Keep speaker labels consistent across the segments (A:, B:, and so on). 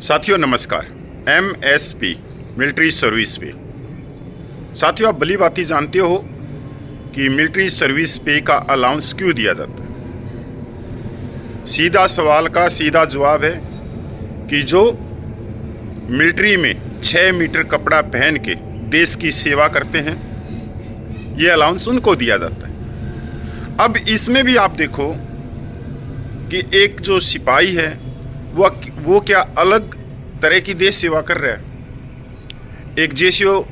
A: साथियों नमस्कार। MSP military service पे साथियों, आप भली भांति जानते हो कि मिलिट्री सर्विस पे का अलाउंस क्यों दिया जाता है। सीधा सवाल का सीधा जवाब है कि जो मिलिट्री में 6 मीटर कपड़ा पहन के देश की सेवा करते हैं, ये अलाउंस उनको दिया जाता है। अब इसमें भी आप देखो कि एक जो सिपाही है वो क्या अलग तरह की देश सेवा कर रहा है। एक जेसीओ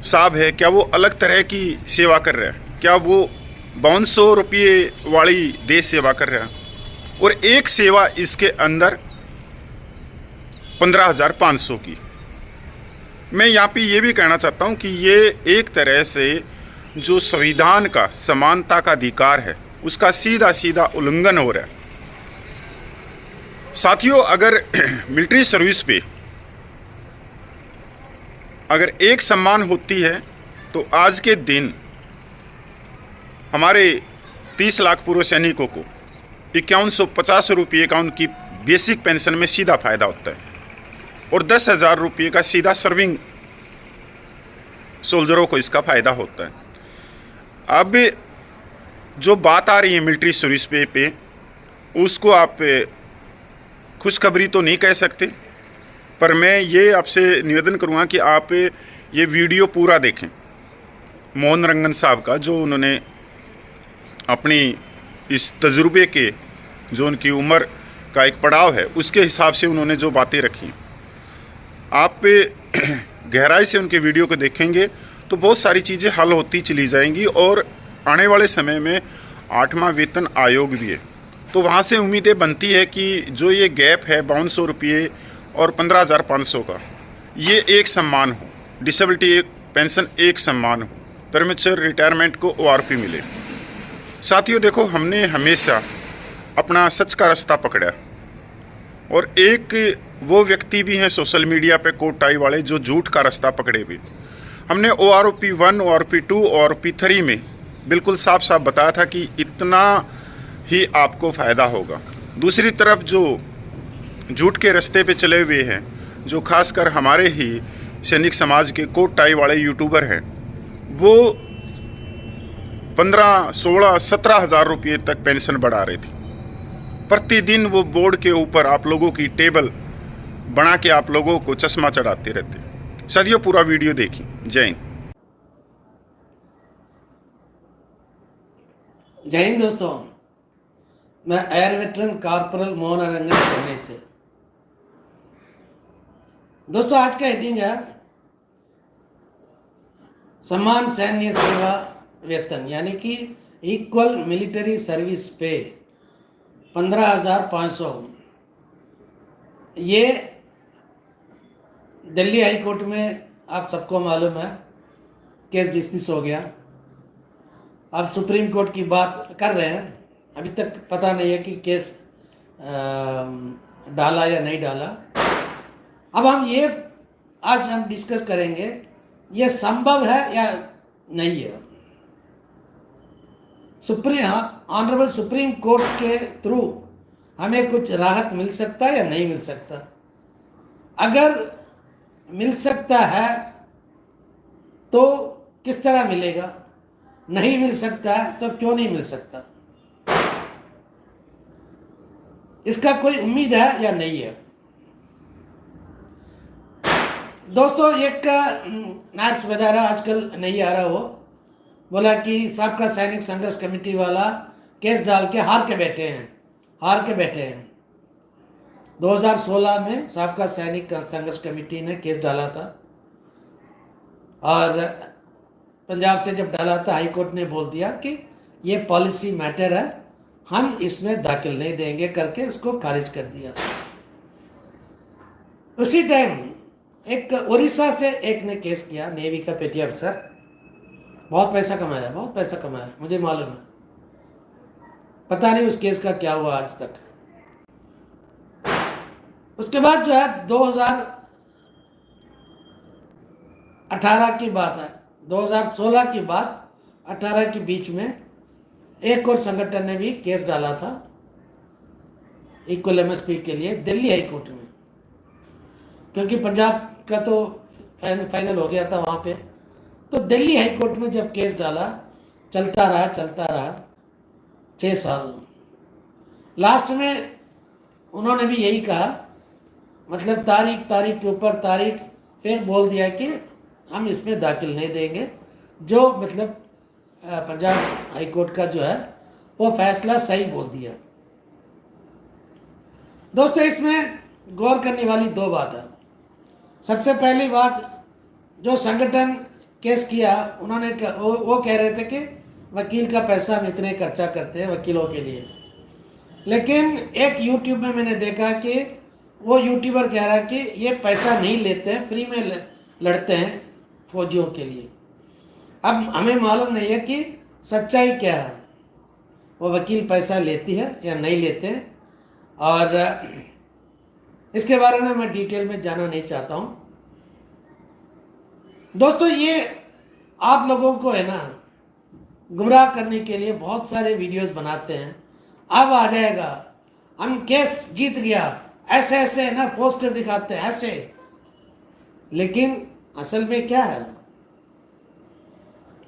A: साहब है, क्या वो अलग तरह की सेवा कर रहा है? क्या वो 5200 रुपये वाली देश सेवा कर रहा है? और एक सेवा इसके अंदर 15,500 की। मैं यहाँ पे ये भी कहना चाहता हूँ कि ये एक तरह से जो संविधान का समानता का अधिकार है, उसका सीधा सीधा उल्लंघन हो रहा है। साथियों, अगर मिलिट्री सर्विस पे अगर एक सम्मान होती है तो आज के दिन हमारे 30 लाख पूर्व सैनिकों को 5150 रुपये का उनकी बेसिक पेंशन में सीधा फायदा होता है और 10,000 रुपये का सीधा सर्विंग सोल्जरों को इसका फायदा होता है। अब जो बात आ रही है मिलिट्री सर्विस पे उसको आप खुशखबरी तो नहीं कह सकते, पर मैं ये आपसे निवेदन करूँगा कि आप ये वीडियो पूरा देखें मोहन रंगन साहब का, जो उन्होंने अपनी इस तजुर्बे के जो उनकी उम्र का एक पड़ाव है उसके हिसाब से उन्होंने जो बातें रखी। आप गहराई से उनके वीडियो को देखेंगे तो बहुत सारी चीज़ें हल होती चली जाएंगी और आने वाले समय में 8वां वेतन आयोग भी है, तो वहाँ से उम्मीदें बनती है कि जो ये गैप है 5200 रुपये और 15,500 का, ये एक सम्मान हो, डिसेबिलिटी एक पेंशन एक सम्मान हो, प्रीमेच्योर रिटायरमेंट को ORP मिले। साथियों देखो, हमने हमेशा अपना सच का रास्ता पकड़ा और एक वो व्यक्ति भी हैं सोशल मीडिया पे कोट टाई वाले जो झूठ का रास्ता पकड़े भी। हमने ORP 1, ORP 2, ORP 3 में बिल्कुल साफ साफ बताया था कि इतना ही आपको फ़ायदा होगा। दूसरी तरफ जो झूठ के रास्ते पे चले हुए हैं, जो खासकर हमारे ही सैनिक समाज के कोट टाई वाले यूट्यूबर हैं, वो 15, 16, 17,000 रुपये तक पेंशन बढ़ा रहे थे। प्रतिदिन वो बोर्ड के ऊपर आप लोगों की टेबल बना के आप लोगों को चश्मा चढ़ाते रहते। सदियों पूरा वीडियो देखिए। जय हिंद।
B: जय हिंद दोस्तों, मैं एयर वेटरन कॉर्पोरल मोहन रंगन चेन्नई से। दोस्तों, आज का हेडिंग है समान सैन्य सेवा वेतन, यानी कि इक्वल मिलिट्री सर्विस पे 15,500। ये दिल्ली हाई कोर्ट में आप सबको मालूम है केस डिसमिस हो गया। अब सुप्रीम कोर्ट की बात कर रहे हैं, अभी तक पता नहीं है कि केस डाला या नहीं डाला। अब आज हम डिस्कस करेंगे ये संभव है या नहीं है। ऑनरेबल सुप्रीम कोर्ट के थ्रू हमें कुछ राहत मिल सकता है या नहीं मिल सकता। अगर मिल सकता है तो किस तरह मिलेगा, नहीं मिल सकता है तो क्यों नहीं मिल सकता, इसका कोई उम्मीद है या नहीं है। दोस्तों, एक नायब सूबेदार आजकल नहीं आ रहा, वो बोला कि सबका सैनिक संघर्ष कमेटी वाला केस डाल के हार के बैठे हैं। 2016 में सबका सैनिक संघर्ष कमेटी ने केस डाला था और पंजाब से जब डाला था, हाई कोर्ट ने बोल दिया कि ये पॉलिसी मैटर है, हम इसमें दाखिल नहीं देंगे करके उसको खारिज कर दिया। उसी टाइम एक उड़ीसा से एक ने केस किया, नेवी का पेटी अफसर, बहुत पैसा कमाया, मुझे मालूम है। पता नहीं उस केस का क्या हुआ आज तक। उसके बाद जो है 2018 की बात है, 2016 की बात, 18 के बीच में एक और संगठन ने भी केस डाला था इक्वल MSP के लिए दिल्ली हाई कोर्ट में। क्योंकि पंजाब का तो फाइनल हो गया था वहाँ पे। तो दिल्ली हाई कोर्ट में जब केस डाला, चलता रहा 6 साल। लास्ट में उन्होंने भी यही कहा, मतलब तारीख के ऊपर तारीख, फिर बोल दिया कि हम इसमें दाखिल नहीं देंगे। जो मतलब पंजाब हाई कोर्ट का जो है वो फैसला सही बोल दिया। दोस्तों, इसमें गौर करने वाली 2 बात है। सबसे पहली बात, जो संगठन केस किया, उन्होंने वो कह रहे थे कि वकील का पैसा हम इतने खर्चा करते हैं वकीलों के लिए। लेकिन एक यूट्यूब में मैंने देखा कि वो यूट्यूबर कह रहा है कि ये पैसा नहीं लेते हैं, फ्री में लड़ते हैं फौजियों के लिए। अब हमें मालूम नहीं है कि सच्चाई क्या है, वो वकील पैसा लेती है या नहीं लेते हैं, और इसके बारे में मैं डिटेल में जाना नहीं चाहता हूँ। दोस्तों, ये आप लोगों को है ना गुमराह करने के लिए बहुत सारे वीडियोस बनाते हैं। अब आ जाएगा, हम केस जीत गया, ऐसे ऐसे है ना पोस्टर दिखाते हैं ऐसे, लेकिन असल में क्या है?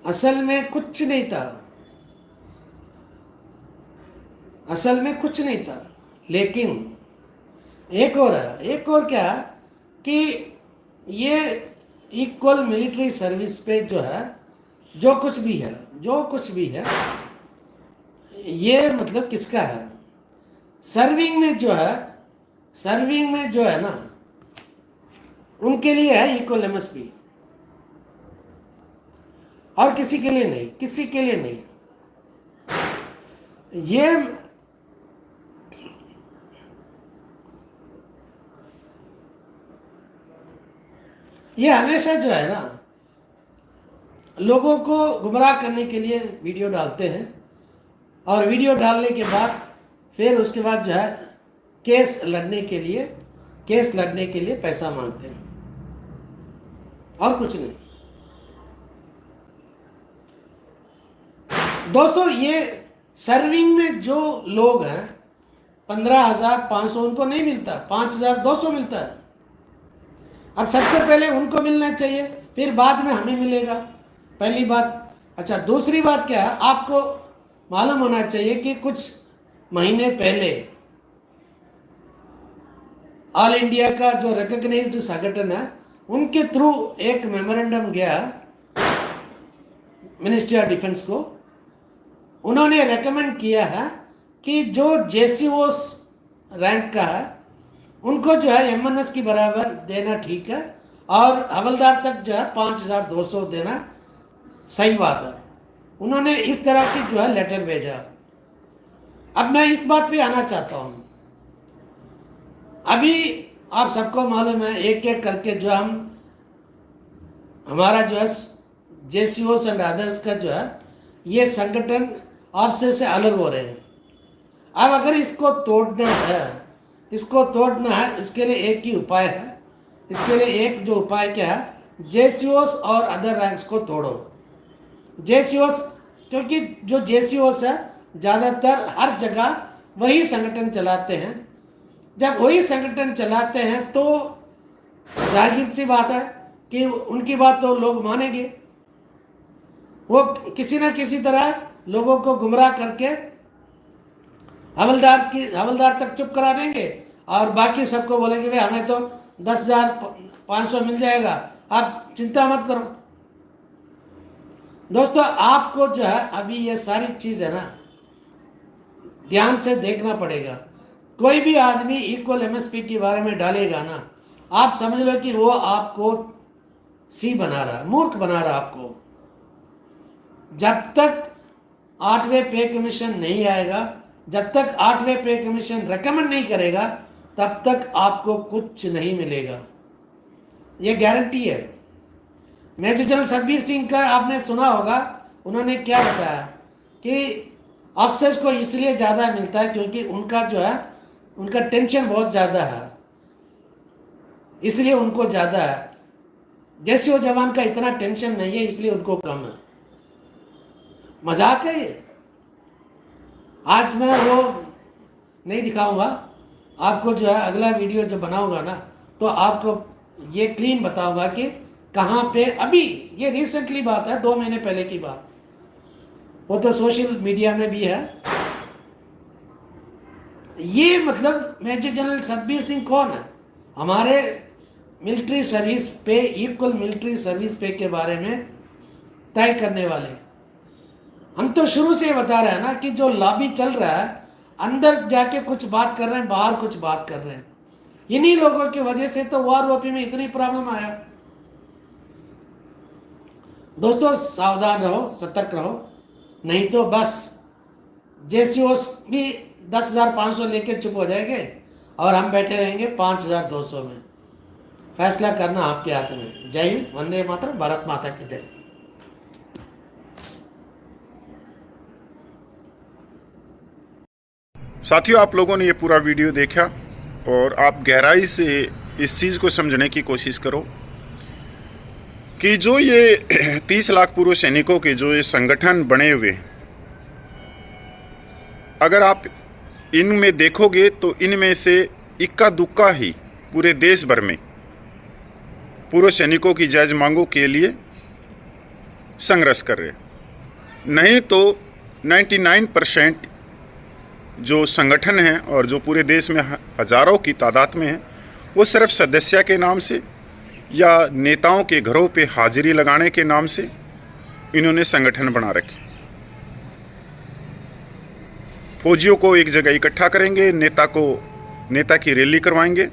B: असल में कुछ नहीं था, असल में कुछ नहीं था। लेकिन एक और क्या कि ये इक्वल मिलिट्री सर्विस पे जो है, जो कुछ भी है ये मतलब किसका है? सर्विंग में जो है ना, उनके लिए है इक्वल एमएसपी, और किसी के लिए नहीं। ये हमेशा जो है ना लोगों को गुमराह करने के लिए वीडियो डालते हैं, और वीडियो डालने के बाद फिर उसके बाद जो है केस लड़ने के लिए पैसा मांगते हैं, और कुछ नहीं। दोस्तों, ये सर्विंग में जो लोग हैं 15,500 उनको नहीं मिलता, 5,200 मिलता है। अब सबसे पहले उनको मिलना चाहिए, फिर बाद में हमें मिलेगा, पहली बात। अच्छा, दूसरी बात क्या है, आपको मालूम होना चाहिए कि कुछ महीने पहले ऑल इंडिया का जो रिकॉग्नाइज्ड संगठन है, उनके थ्रू एक मेमोरेंडम गया मिनिस्ट्री ऑफ डिफेंस को। उन्होंने रेकमेंड किया है कि जो जेसीओस रैंक का है उनको जो है एमएनएस की बराबर देना ठीक है, और हवलदार तक जो है 5,200 देना सही बात है। उन्होंने इस तरह की जो है लेटर भेजा। अब मैं इस बात पे आना चाहता हूँ। अभी आप सबको मालूम है, एक एक करके जो हमारा जो है जेसीओस एंड अदर्स का जो है ये संगठन आरएसएस से अलग हो रहे हैं। अब अगर इसको तोड़ना है, इसके लिए एक ही उपाय है। इसके लिए एक जो उपाय क्या है, जेसीओस और अदर रैंक्स को तोड़ो। जेसीओस, क्योंकि जो जेसीओस है ज़्यादातर हर जगह वही संगठन चलाते हैं। जब वही संगठन चलाते हैं तो जाहिर सी बात है कि उनकी बात तो लोग मानेंगे। वो किसी न किसी तरह लोगों को गुमराह करके हवलदार तक चुप करा देंगे, और बाकी सबको बोलेंगे भाई हमें तो 10,500 मिल जाएगा, आप चिंता मत करो। दोस्तों, आपको जो है अभी ये सारी चीज़ है ना ध्यान से देखना पड़ेगा। कोई भी आदमी इक्वल एमएसपी के बारे में डालेगा ना, आप समझ लो कि वो आपको सी बना रहा है, मूर्ख बना रहा है आपको। जब तक 8वें पे कमीशन नहीं आएगा, जब तक 8वें पे कमीशन रेकमेंड नहीं करेगा, तब तक आपको कुछ नहीं मिलेगा, ये गारंटी है। मेजर जनरल सतबीर सिंह का आपने सुना होगा, उन्होंने क्या बताया कि अफसर्स को इसलिए ज़्यादा मिलता है क्योंकि उनका जो है उनका टेंशन बहुत ज़्यादा है, इसलिए उनको ज़्यादा है। जैसे वो जवान का इतना टेंशन नहीं है, इसलिए उनको कम है। मजाक है ये। आज मैं वो नहीं दिखाऊंगा आपको, जो है अगला वीडियो जब बनाऊंगा ना तो आपको ये क्लीन बताऊंगा कि कहाँ पे अभी, ये रिसेंटली बात है, 2 महीने पहले की बात, वो तो सोशल मीडिया में भी है। ये मतलब मेजर जनरल सतबीर सिंह कौन है? हमारे मिलिट्री सर्विस पे, इक्वल मिलिट्री सर्विस पे के बारे में तय करने वाले। हम तो शुरू से बता रहे हैं ना कि जो लॉबी चल रहा है, अंदर जाके कुछ बात कर रहे हैं, बाहर कुछ बात कर रहे हैं। इन्हीं लोगों की वजह से तो वार ओपी में इतनी प्रॉब्लम आया। दोस्तों सावधान रहो, सतर्क रहो, नहीं तो बस जेसीओस भी 10,500 लेके चुप हो जाएंगे और हम बैठे रहेंगे 5,200 में। फैसला करना आपके हाथ में। जय हिंद, वंदे मातरम, भारत माता की जय।
A: साथियों, आप लोगों ने ये पूरा वीडियो देखा और आप गहराई से इस चीज़ को समझने की कोशिश करो कि जो ये 30 लाख पूर्व सैनिकों के जो ये संगठन बने हुए, अगर आप इनमें देखोगे तो इनमें से इक्का दुक्का ही पूरे देश भर में पूर्व सैनिकों की जायज़ मांगों के लिए संघर्ष कर रहे, नहीं तो 99% जो संगठन हैं और जो पूरे देश में हज़ारों की तादाद में हैं, वो सिर्फ सदस्य के नाम से या नेताओं के घरों पे हाजिरी लगाने के नाम से इन्होंने संगठन बना रखे। फौजियों को एक जगह इकट्ठा करेंगे, नेता की रैली करवाएंगे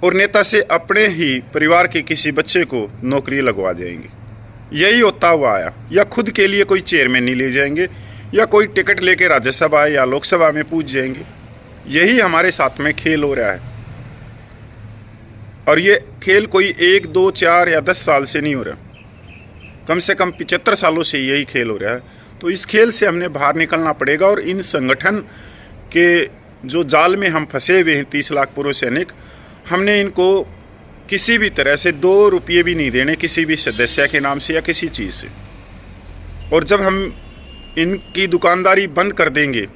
A: और नेता से अपने ही परिवार के किसी बच्चे को नौकरी लगवा जाएंगे। यही होता हुआ आया। या खुद के लिए कोई चेयरमैन नहीं ले जाएंगे या कोई टिकट लेके राज्यसभा या लोकसभा में पूछ जाएंगे। यही हमारे साथ में खेल हो रहा है और ये खेल कोई 1, 2, 4 या 10 साल से नहीं हो रहा, कम से कम 75 सालों से यही खेल हो रहा है। तो इस खेल से हमने बाहर निकलना पड़ेगा और इन संगठन के जो जाल में हम फंसे हुए हैं 30 लाख पूर्व सैनिक, हमने इनको किसी भी तरह से 2 रुपये भी नहीं देने किसी भी सदस्य के नाम से या किसी चीज़ से। और जब हम इनकी दुकानदारी बंद कर देंगे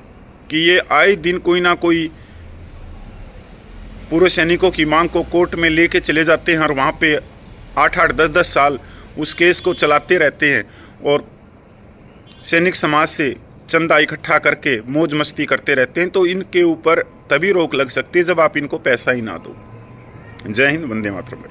A: कि ये आए दिन कोई ना कोई पूर्व सैनिकों की मांग को कोर्ट में लेके चले जाते हैं और वहाँ पे 8-8, 10-10 साल उस केस को चलाते रहते हैं और सैनिक समाज से चंदा इकट्ठा करके मौज मस्ती करते रहते हैं, तो इनके ऊपर तभी रोक लग सकती है जब आप इनको पैसा ही ना दो। जय हिंद, वंदे मातरम।